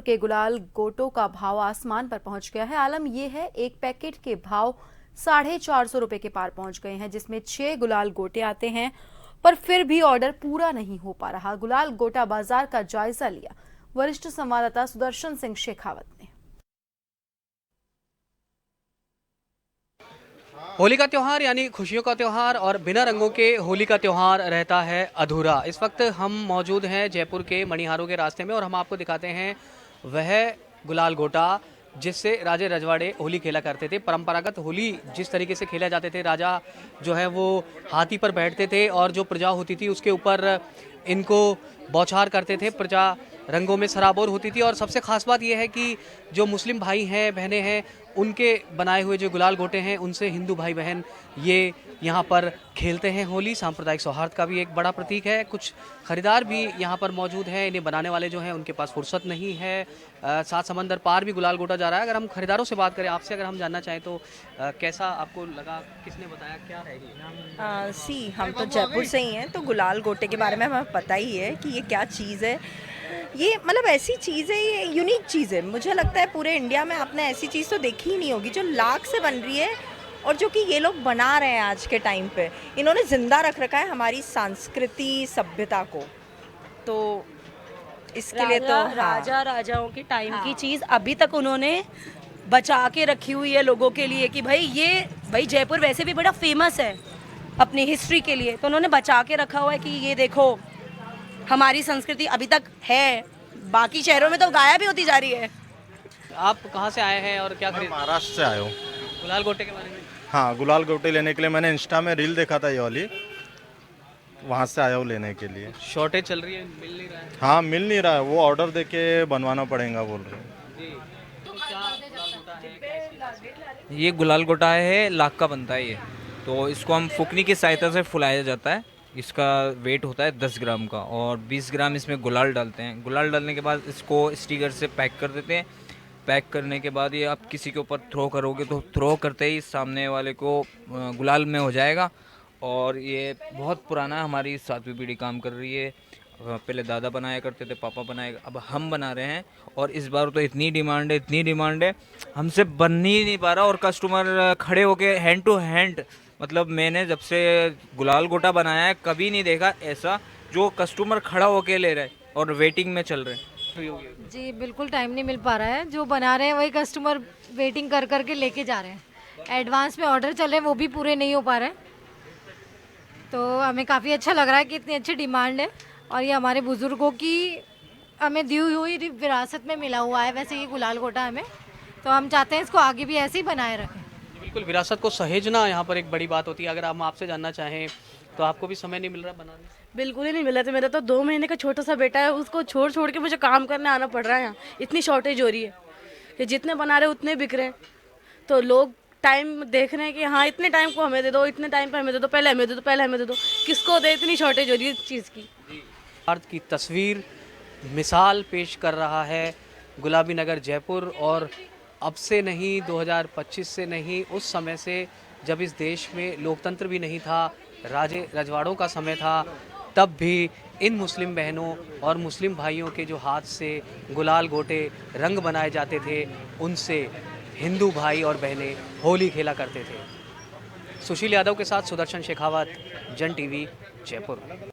के गुलाल गोटों का भाव आसमान पर पहुंच गया है। आलम यह है, एक पैकेट के भाव 450 रुपए के पार पहुंच गए हैं, जिसमें 6 गुलाल गोटे आते हैं, पर फिर भी ऑर्डर पूरा नहीं हो पा रहा। गुलाल गोटा बाजार का जायजा लिया वरिष्ठ संवाददाता सुदर्शन सिंह शेखावत ने। होली का त्यौहार यानी खुशियों का त्यौहार, और बिना रंगों के होली का त्यौहार रहता है अधूरा। इस वक्त हम मौजूद हैं जयपुर के मणिहारों के रास्ते में, और हम आपको दिखाते हैं वह गुलाल गोटा जिससे राजे रजवाड़े होली खेला करते थे। परंपरागत होली जिस तरीके से खेला जाते थे, राजा जो है वो हाथी पर बैठते थे और जो प्रजा होती थी उसके ऊपर इनको बौछार करते थे। प्रजा रंगों में सराबोर होती थी। और सबसे खास बात यह है कि जो मुस्लिम भाई हैं, बहनें हैं, उनके बनाए हुए जो गुलाल गोटे हैं उनसे हिंदू भाई बहन ये यहाँ पर खेलते हैं होली। सांप्रदायिक सौहार्द का भी एक बड़ा प्रतीक है। कुछ खरीदार भी यहाँ पर मौजूद हैं। इन्हें बनाने वाले जो हैं उनके पास फुर्सत नहीं है। सात समंदर पार भी गुलाल गोटा जा रहा है। अगर हम खरीदारों से बात करें, आपसे अगर हम जानना चाहें तो कैसा आपको लगा, किसने बताया, क्या है ये? हम तो जयपुर से ही हैं, तो गुलाल गोटे के बारे में हमें पता ही है कि ये क्या चीज़ है। ये मतलब ऐसी चीज़ है, ये यूनिक चीज़ है। मुझे लगता है पूरे इंडिया में आपने ऐसी चीज़ तो देखी ही नहीं होगी जो लाख से बन रही है, और जो कि ये लोग बना रहे हैं आज के टाइम पे। इन्होंने जिंदा रख रखा है हमारी संस्कृति सभ्यता को, तो इसके लिए तो राजा राजाओं के टाइम की चीज़ अभी तक उन्होंने बचा के रखी हुई है लोगों के लिए कि भाई जयपुर वैसे भी बड़ा फेमस है अपनी हिस्ट्री के लिए, तो उन्होंने बचा के रखा हुआ है कि ये देखो हमारी संस्कृति अभी तक है। बाकी शहरों में तो गायब ही होती जा रही है। आप कहाँ से आए हैं और क्या खरीद? महाराष्ट्र से आया हूँ। गुलाल गोटे के बारे में? हाँ, गुलाल गोटे लेने के लिए मैंने इंस्टा में रील देखा था ये वाली, वहाँ से आया हूँ लेने के लिए। शॉर्टेज चल रही है, मिल नहीं रहा है? हाँ, मिल नहीं रहा है, वो ऑर्डर देके बनवाना पड़ेगा बोल रहे हैं। जी, तो क्या गुलाल गोटा है, कैसी? ये गुलाल गोटा है, लाख का बनता है ये। तो इसको हम फुकनी की सहायता से फुलाया जाता है। इसका वेट होता है 10 ग्राम का, और 20 ग्राम इसमें गुलाल डालते हैं। गुलाल डालने के बाद इसको स्टिकर से पैक कर देते हैं। पैक करने के बाद ये आप किसी के ऊपर थ्रो करोगे तो थ्रो करते ही सामने वाले को गुलाल में हो जाएगा। और ये बहुत पुराना है, हमारी 7वीं पीढ़ी काम कर रही है। पहले दादा बनाया करते थे, पापा बनाए, अब हम बना रहे हैं। और इस बार तो इतनी डिमांड है, हमसे बन ही नहीं पा रहा। और कस्टमर खड़े होके हैंड टू हैंड, मतलब मैंने जब से गुलाल गोटा बनाया है कभी नहीं देखा ऐसा, जो कस्टमर खड़ा होके ले रहे हैं और वेटिंग में चल रहे हैं। जी बिल्कुल टाइम नहीं मिल पा रहा है। जो बना रहे हैं वही कस्टमर वेटिंग कर करके लेके जा रहे हैं। एडवांस में ऑर्डर चल रहे हैं, वो भी पूरे नहीं हो पा रहे हैं। तो हमें काफ़ी अच्छा लग रहा है कि इतनी अच्छी डिमांड है, और ये हमारे बुज़ुर्गों की हमें दी हुई विरासत में मिला हुआ है। वैसे ये गुलाल गोटा हमें, तो हम चाहते हैं इसको आगे भी ऐसे ही बनाए रखें। बिल्कुल, विरासत को सहेजना यहाँ पर एक बड़ी बात होती है। अगर हम आपसे जानना चाहें तो आपको भी समय नहीं मिल रहा बनाने? बिल्कुल ही नहीं मिला। तो मेरा तो 2 महीने का छोटा सा बेटा है, उसको छोड़ के मुझे काम करने आना पड़ रहा है। यहाँ इतनी शॉर्टेज हो रही है कि जितने बना रहे उतने बिक रहे हैं। तो लोग टाइम देख रहे हैं कि हाँ इतने टाइम को हमें दे दो, इतने टाइम पर हमें दे दो, पहले हमें दे दो। किसको दे? इतनी शॉर्टेज हो रही है इस चीज़ की। भारत की तस्वीर मिसाल पेश कर रहा है गुलाबी नगर जयपुर। और अब से नहीं, 2025 से नहीं, उस समय से जब इस देश में लोकतंत्र भी नहीं था, राजे रजवाड़ों का समय था, तब भी इन मुस्लिम बहनों और मुस्लिम भाइयों के जो हाथ से गुलाल गोटे रंग बनाए जाते थे, उनसे हिंदू भाई और बहनें होली खेला करते थे। सुशील यादव के साथ सुदर्शन शेखावत, जन टीवी, जयपुर।